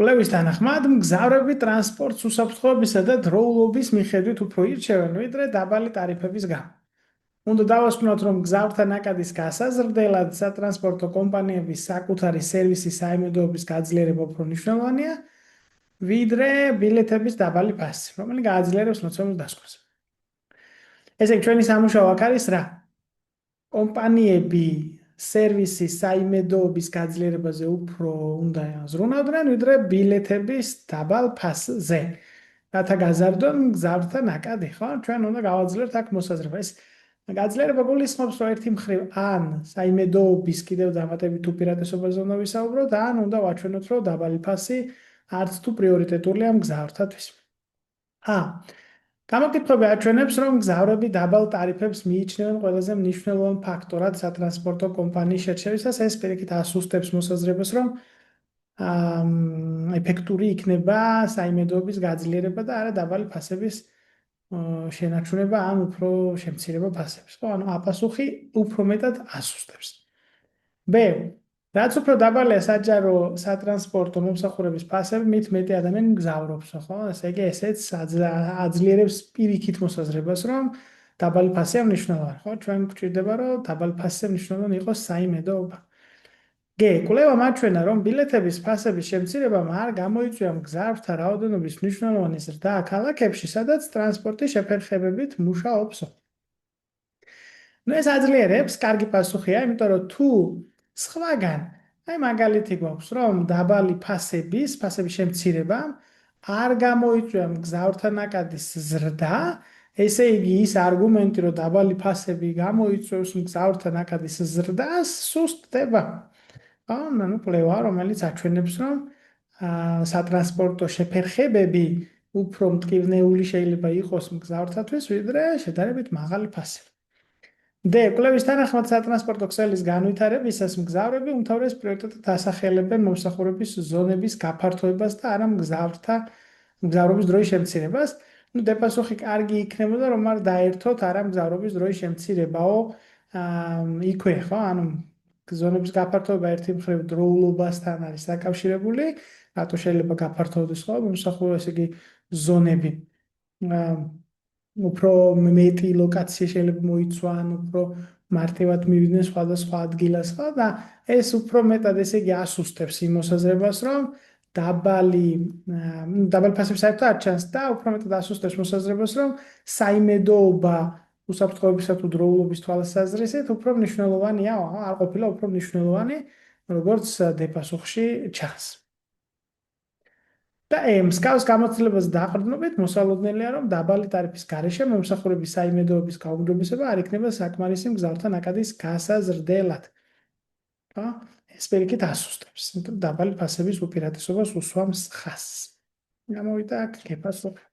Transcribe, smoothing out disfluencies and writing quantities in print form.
კვლევის თანახმად, მგზავრები ტრანსპორტს უსაფრთხოებისა და დროულობის მიხედვით უფრო ირჩევენ, ვიდრე დაბალი ტარიფების გამო. უნდა დავასკვნოთ, რომ მგზავრთა ნაკადის გასაზრდელად სატრანსპორტო კომპანიების საკუთარი სერვისის საიმედოობის გაძლიერება უფრო მნიშვნელოვანია, ვიდრე ბილეთების დაბალი ფასი, რომელიც გააძლიერებს მოცემულ დასკვნას. ესე იგი, ჩვენი სამუშაო აქ არის რა? კომპანიები სერვისის საიმედოობის გაძლიერებაზე უფრო უნდა ზრუნავდნენ, ვიდრე ბილეთების დაბალ ფასზე. რათა გაზარდონ მგზავრთა ნაკადი, ხო? ჩვენ უნდა გავაძლიეროთ აქ მოსაზრება. ეს გაძლიერება გულისხმობს, რომ ერთი მხრივ ან საიმედოობის კიდევ დამატებით უპირატესობაზე უნდა ვისაუბროთ, ან უნდა ვაჩვენოთ, რომ დაბალი ფასი არც თუ პრიორიტეტულია მგზავრთათვის. გამოკითხვები აჩვენებს, რომ მგზავრები დაბალ ტარიფებს მიიჩნევენ ყველაზე მნიშვნელოვან ფაქტორად სატრანსპორტო კომპანიის შერჩევისას. ეს პირიქით ასუსტებს მოსაზრებას, რომ ეფექტური იქნება საიმედოობის გაძლიერება და არა დაბალი ფასების შენარჩუნება ან უფრო შემცირება ფასების. ხო, ანუ აპასუხი უფრო მეტად ასუსტებს. ბ. რაც უფრო დაბალია საჯარო სატრანსპორტო მომსახურების ფასები, მით მეტი ადამიანი მგზავრობს, ხო? ესე იგი, ესეც აძლიერებს პირიქით მოსაზრებას, რომ დაბალი ფასია მნიშვნელოვანი, ხო? ჩვენ გვჭირდება, რომ დაბალი ფასზე მნიშვნელოვანი იყოს საიმედოობა. გ. კვლევამ აჩვენა, რომ ბილეთების ფასების შემცირებამ არ გამოიწვია მგზავრთა რაოდენობის მნიშვნელოვანი ზრდა ქალაქებში, სადაც ტრანსპორტი შეფერხებებით მუშაობს. ეს აძლიერებს, კარგი პასუხია, იმიტომ რომ თუ სხვაგან, მაგალითი გვაქვს, რომ დაბალი ფასების შემცირება არ გამოიწვია მგზავრთა ნაკადის ზრდა, ესე იგი ის არგუმენტი, რომ დაბალი ფასები გამოიწვევს მგზავრთა ნაკადის ზრდას, სუსტდება. ანუ კვლევა, რომელიც აჩვენებს, რომ სატრანსპორტო შეფერხებები უფრო მტკივნეული შეიძლება იყოს მგზავრთათვის, ვიდრე შედარებით მაღალი ფასები. დ. კვლევის თანახმად სატრანსპორტო ქსელის განვითარებისას მგზავრები უმთავრეს პრიორიტეტად ასახელებენ მომსახურების ზონების გაფართოებას და არა მგზავრობის დროის შემცირებას. დეპასუხი კარგი იქნებოდა, რომ არ დაერთოთ არა მგზავრობის დროის შემცირებაო იქვე, ხო? ანუ ზონების გაფართოება ერთი მხრივ დროულობასთან არის დაკავშირებული, რატო შეიძლება გაფართოვდეს, ხო, მომსახურების იგი ზონები. უფრო მეტი ლოკაცია შეიძლება მოიცვან, უფრო მარტივად მივიდნენ სხვადასხვა ადგილას, ხო? და ეს უფრო მეტად, ესე იგი, ასუსტებს იმ მოსაზრებას, რომ დაბალი ფასები საერთოდ არ ჩანს და უფრო მეტად ასუსტებს მოსაზრებას, რომ საიმედოობა უსაფრთხოებისა თუ დროულობის თვალსაზრისით უფრო მნიშვნელოვანია, არ ყოფილა უფრო მნიშვნელოვანი, როგორც დეპასუხში ჩანს. და მსგავს გამოცდილებას დაყრდნობით მოსალოდნელია, რომ დაბალი ტარიფის გარეშე მომსახურების საიმედოობის გაუმჯობესება არ იქნება საკმარისი მგზავრთა ნაკადის გასაზრდელად. ეს პირიქით ასუსტებს, იმიტომ დაბალი ფასების უპირატესობას უსვამს ხაზს. გამოვიდა აქ გეპასუხე.